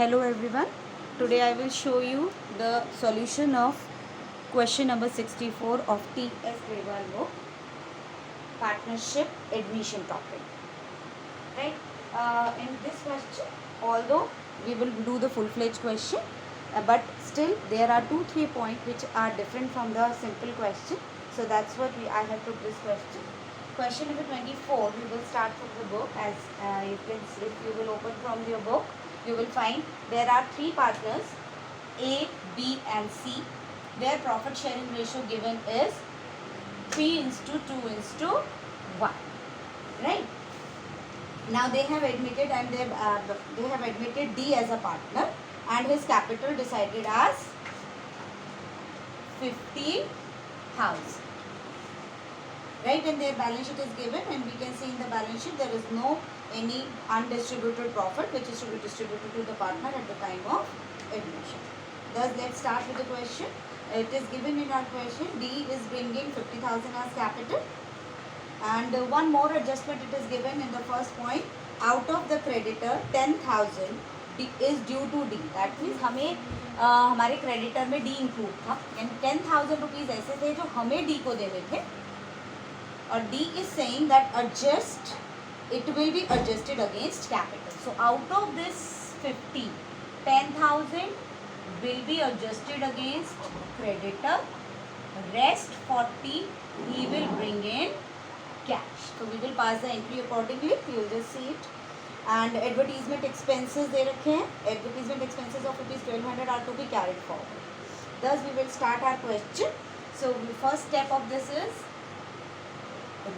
Hello everyone. Today I will show you the solution of question number 64 of T.S. Grewal book, Partnership Admission Topic. Right? In this question, although we will do the full-fledged question, but still there are 2-3 points which are different from the simple question. So that's what I have took this question. Question number 24, we will start from the book. As you can see, if you will open from your book, you will find there are 3 partners, A, B and C, where profit sharing ratio given is 3:2:1. Right? Now they have admitted and they have admitted D as a partner and his capital decided as 50,000. Right, and their balance sheet is given and we can see in the balance sheet there is no any undistributed profit which is to be distributed to the partner at the time of admission. Thus let's start with the question. It is given in our question, D is bringing 50,000 as capital, and one more adjustment it is given in the first point. Out of the creditor 10,000 is due to D. That means हमें हमारे creditor में D include था, यानी 10,000 rupees ऐसे थे जो हमें D को देने थे, और D is saying that it will be adjusted against capital. So out of this 50, 10,000 will be adjusted against creditor, rest 40 he will bring in cash. So we will pass the entry accordingly, you will just see it. And advertisement expenses दे रखे हैं, advertisement expenses of ₹1200 are to be carried forward. Thus we will start our question. So the first step of this is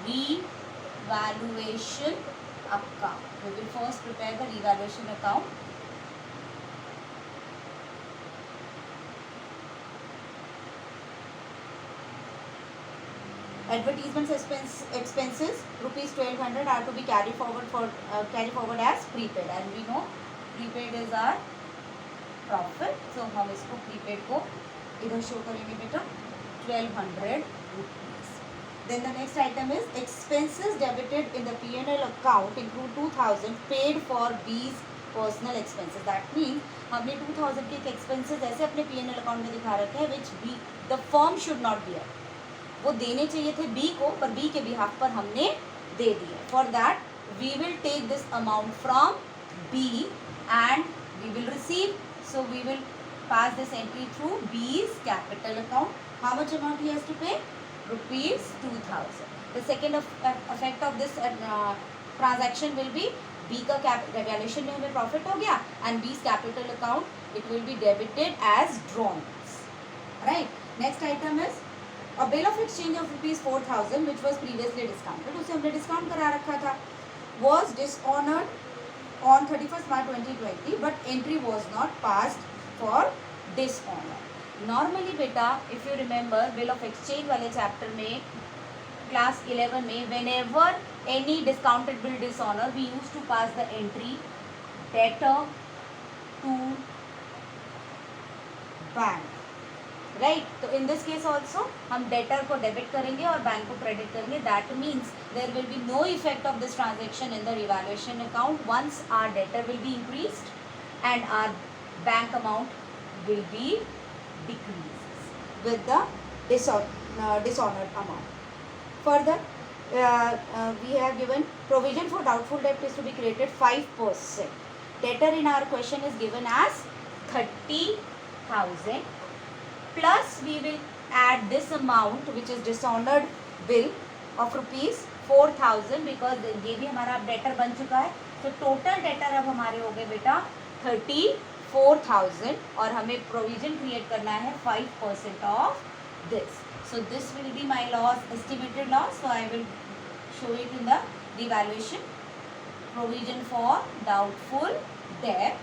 revaluation account. We will first prepare the revaluation account. Advertisement expenses ₹1200 are to be carried forward as prepaid, and we know prepaid is our profit. So हम इसको prepaid को इधर show करेंगे बेटा 1200 rupees. Then the next item is expenses debited in the P&L account include 2,000 paid for B's personal expenses. That means हमने 2,000 के expenses ऐसे अपने P&L account में दिखा रखे हैं which B the firm should not bear. वो देने चाहिए थे B को, पर B के बिहाफ पर हमने दे दिए. For that we will take this amount from B and we will receive. So we will pass this entry through B's capital account. How much amount he has to pay? ₹2,000. The second effect of this transaction will be B का valuation में हमें profit हो गया and B's capital account it will be debited as drawn. Right. Next item is a bill of exchange of ₹4,000 which was previously discounted. उसे हमने discount करा रखा था. Was dishonored on 31st March 2020 but entry was not passed for dishonor. Normally बेटा if you remember bill of exchange वाले chapter में class 11 में whenever any discounted bill dishonor we used to pass the entry debtor to bank. Right, तो in this case also हम debtor को debit करेंगे और bank को credit करेंगे. That means there will be no effect of this transaction in the revaluation account once our debtor will be increased and our bank amount will be decreased with the dishonored amount. Further, we have given provision for doubtful debt is to be created 5%. Debtor in our question is given as 30,000. Plus we will add this amount which is dishonored bill of ₹4,000 because ये भी हमारा अब debtor बन चुका है. तो total debtor अब हमारे हो गए बेटा 34,000 और हमें provision create करना है 5% of this. So this will be my loss, estimated loss. So I will show it in the revaluation. Provision for doubtful debt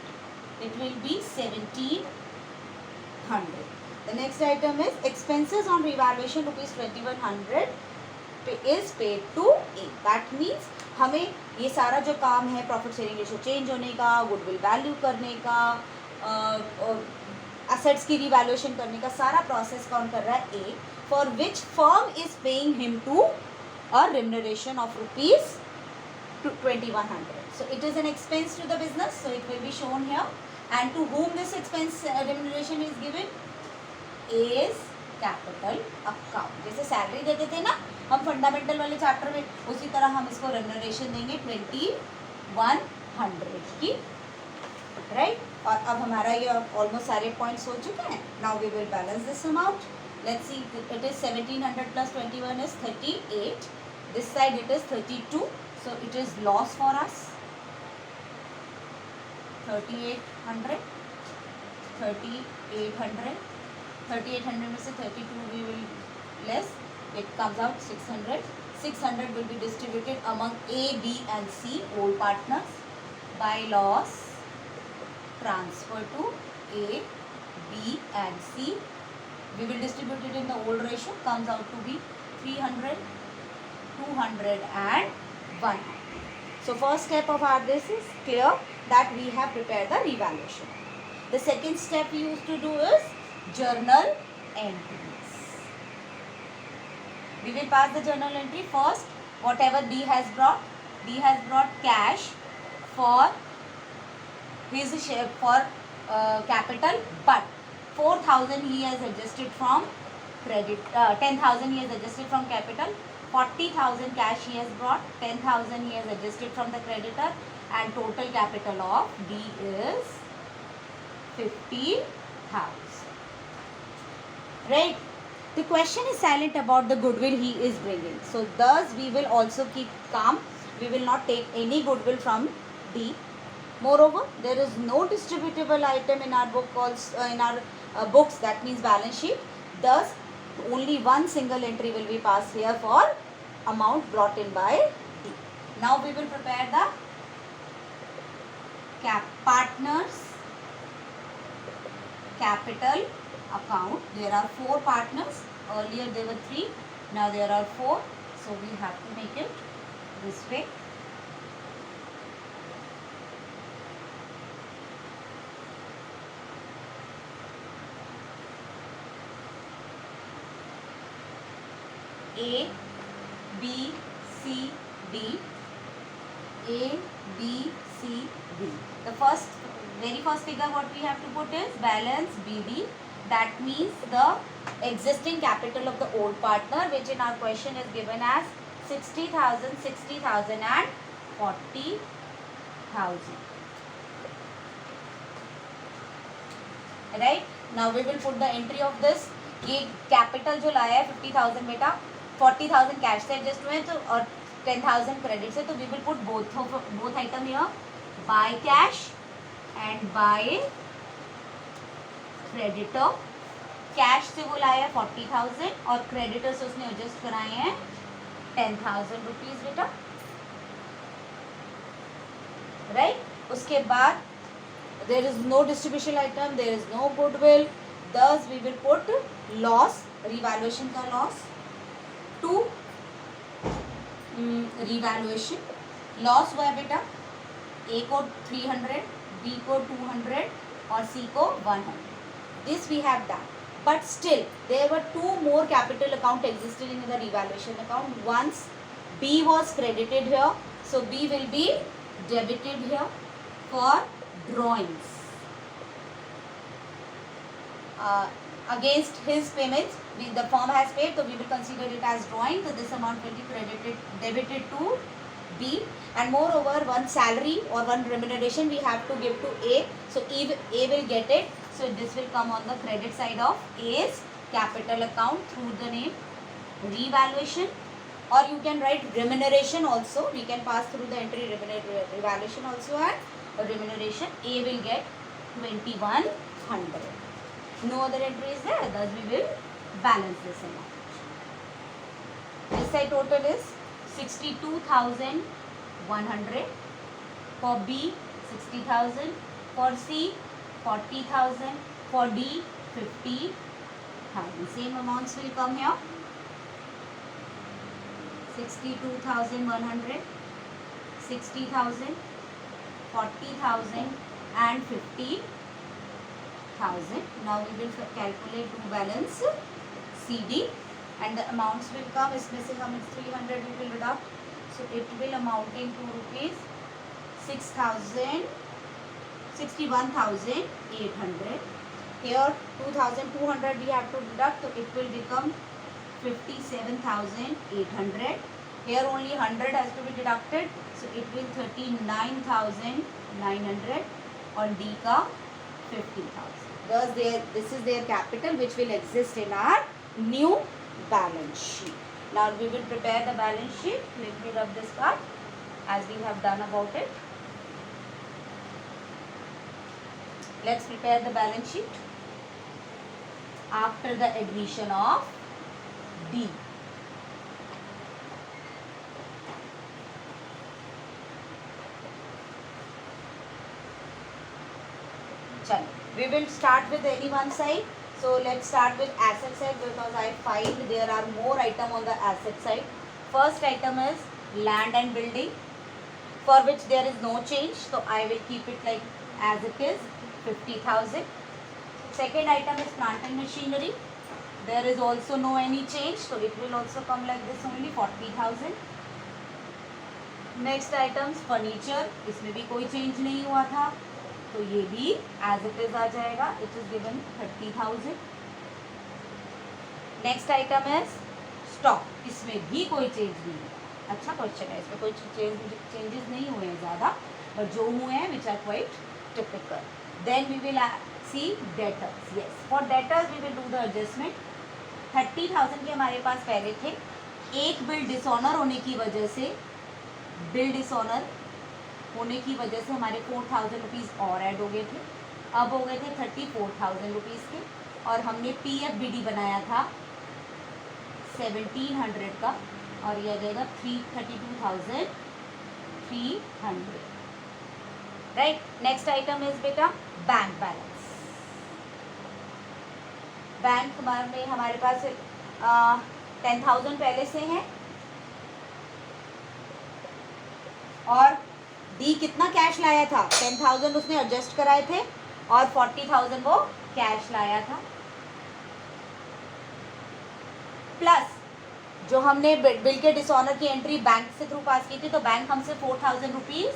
it will be 1,700. The next item is expenses on revaluation ₹2,100 is paid to A. That means हमें ये सारा जो काम है profit sharing ratio change होने का, goodwill value करने का, असेट्स की रिवैल्यूएशन करने का सारा प्रोसेस कौन कर रहा है? A. For which firm is paying him to a remuneration of ₹2,100. So it is an expense to the business. So it will be shown here. and to whom this expense remuneration is given is capital account. जैसे salary देते थे ना हम fundamental वाले chapter में, उसी तरह हम इसको रेमुनरेशन देंगे 2100 की, राइट। और अब हमारा ये ऑलमोस्ट सारे पॉइंट्स हो चुके हैं. Now we will balance this amount. Let's see, it is 1700 plus 21 is 38. This side it is 32, so it is loss for us. 3800 में से 32 we will less, it comes out 600. 600 will be distributed among A, B and C all partners by loss transfer to A, B and C. We will distribute it in the old ratio, comes out to be 300, 200 and 1. So first step of our this is clear that we have prepared the revaluation. The second step we used to do is journal entries. We will pass the journal entry first. Whatever B has brought cash for his share for capital, but 4,000 he has adjusted from credit, 10,000 he has adjusted from capital, 40,000 cash he has brought, 10,000 he has adjusted from the creditor, and total capital of B is 50,000. Right? The question is silent about the goodwill he is bringing. So thus we will also keep calm. We will not take any goodwill from D. Moreover, there is no distributable item in our book also, in our books, that means balance sheet. Thus, only one single entry will be passed here for amount brought in by D. Now we will prepare the partners capital account. There are 4 partners. Earlier there were 3. Now there are 4. So we have to make it this way. A, B, C, D. A, B, C, D. The very first figure what we have to put is balance BB. That means the existing capital of the old partner, which in our question is given as 60,000, 60,000 and 40,000. Right? Now we will put the entry of this. ये capital जो लाया है 50,000 बेटा, 40,000 cash से adjust हुए तो और 10,000 credit से, तो we will put both item here, by cash and by creditor. Cash से वो लाया है 40,000 और क्रेडिटर से उसने एडजस्ट कराए हैं 10,000 रुपीज बेटा, राइट। उसके बाद there is no distribution item, there is no goodwill, thus we will put loss, revaluation का loss to revaluation. लॉस हुआ है बेटा, A को 300, B को 200 और C को 100. This we have done. But still, there were 2 more capital account existed in the revaluation account. Once B was credited here, so B will be debited here for drawings. Against his payments, the firm has paid, so we will consider it as drawing. So this amount will be debited to B. And moreover, one salary or one remuneration we have to give to A. So A will get it. So this will come on the credit side of A's capital account through the name revaluation, or you can write remuneration also. We can pass through the entry revaluation also, and remuneration A will get 2,100. No other entry is there, thus we will balance this amount. This side total is 62,100. For B 60,000, for C 40,000, for D 50,000. Same amounts will come here. 62,100, 60,000, 40,000 and 50,000. Now we will calculate to balance CD, and the amounts will come. इसमें से हम 300 we will deduct, so it will amounting to rupees 6,000. 61,800. Here 2,200 we have to deduct, so it will become 57,800. Here only 100 has to be deducted, so it will 39,900. On D का 50,000. Thus this is their capital which will exist in our new balance sheet. Now we will prepare the balance sheet. Let me rub this part as we have done about it. Let's prepare the balance sheet after the addition of D. We will start with any one side. So let's start with asset side because I find there are more items on the asset side. First item is land and building, for which there is no change. So I will keep it like as it is, 50,000. Second item is plant and machinery. There is also no any change. So it will also come like this only, 40,000. Next items furniture. इसमें भी कोई change नहीं हुआ था, तो ये भी as it is आ जाएगा. It is given 30,000. Next item is stock. इसमें भी कोई change नहीं हुआ. अच्छा क्वेश्चन है, इसमें कोई changes नहीं हुए हैं ज़्यादा, और जो हुए हैं which are quite typical. Then we will see debtors. Yes, for debtors we will do the adjustment. 30,000 के हमारे पास पहले थे. एक बिल डिसऑनर होने की वजह से हमारे 4,000 रुपीज़ और ऐड हो गए थे. अब हो गए थे 34,000 रुपीज़ के, और हमने PFBD बनाया था 1,700 का, और ये आ जाएगा 32,300. राइट. नेक्स्ट आइटम इज बेटा बैंक बैलेंस. बैंक में हमारे पास 10,000 पहले से हैं, और डी कितना कैश लाया था, 10,000 उसने एडजस्ट कराए थे, और 40,000 वो कैश लाया था. प्लस जो हमने बिल के डिसऑनर की एंट्री बैंक से थ्रू पास की थी, तो बैंक हमसे 4,000 रुपीज़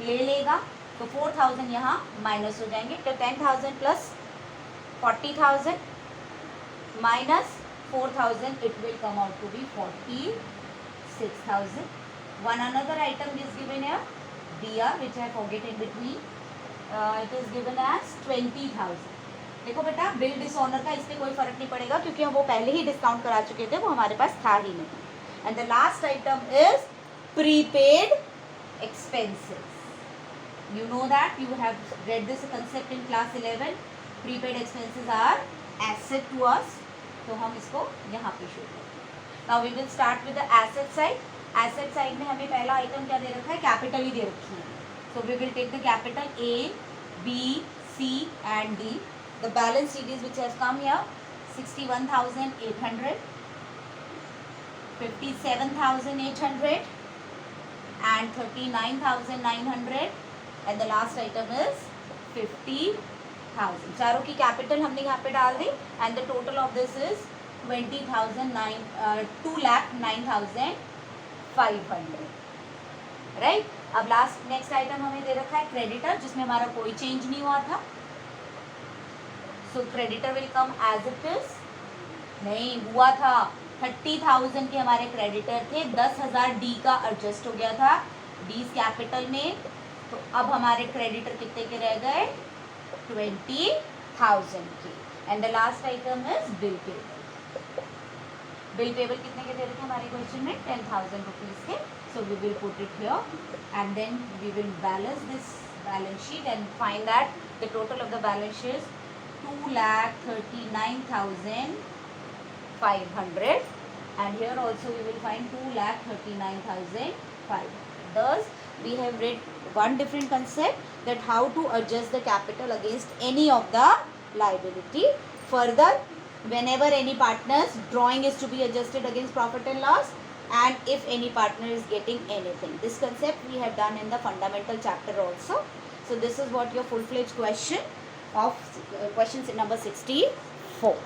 ले लेगा, तो 4,000 यहाँ माइनस हो जाएंगे. तो 10,000 plus 40,000 minus 4,000, it will come out to be 46,000. One another item is given here, DR, which I forget in between. It is given as 20,000. देखो बेटा, बिल डिसऑनर का इससे कोई फर्क नहीं पड़ेगा क्योंकि हम वो पहले ही डिस्काउंट करा चुके थे, वो हमारे पास था ही नहीं. And the last item is prepaid expenses. You know that you have read this concept in class 11. Prepaid expenses are asset to us. तो हम इसको यहाँ पे शो करेंगे. Now we will start with the asset side. Asset side में हमें पहला item क्या दे रखा है, कैपिटल ही दे रखी है. So we will take the capital A, B, C and D. The balance sheet is which has come here, 61,800, 57,800 and 39,900. And the last item is 50,000. चारों की कैपिटल हमने यहाँ पे डाल दी, and the total of this is 2,09,500. Right. अब last next item हमें दे रखा है क्रेडिटर, जिसमें हमारा कोई चेंज नहीं हुआ था. So creditor will come as it is. नहीं हुआ था, 30,000 के हमारे क्रेडिटर थे, 10,000 डी का एडजस्ट हो गया था डी कैपिटल में. तो अब हमारे क्रेडिटर कितने के रह गए, 20,000 के. And the last item is bill payable. Bill payable कितने के दे रखे हमारे क्वेश्चन में, 10,000 रुपीज़ के. So we will put it here and then we will balance this balance sheet and find that the total of the balance sheet is 2,39,500. and here also we will find 2,39,500. Thus we have read one different concept, that how to adjust the capital against any of the liability. Further, whenever any partner's drawing is to be adjusted against profit and loss, and if any partner is getting anything. This concept we have done in the fundamental chapter also. So this is what your full-fledged question of questions number 64.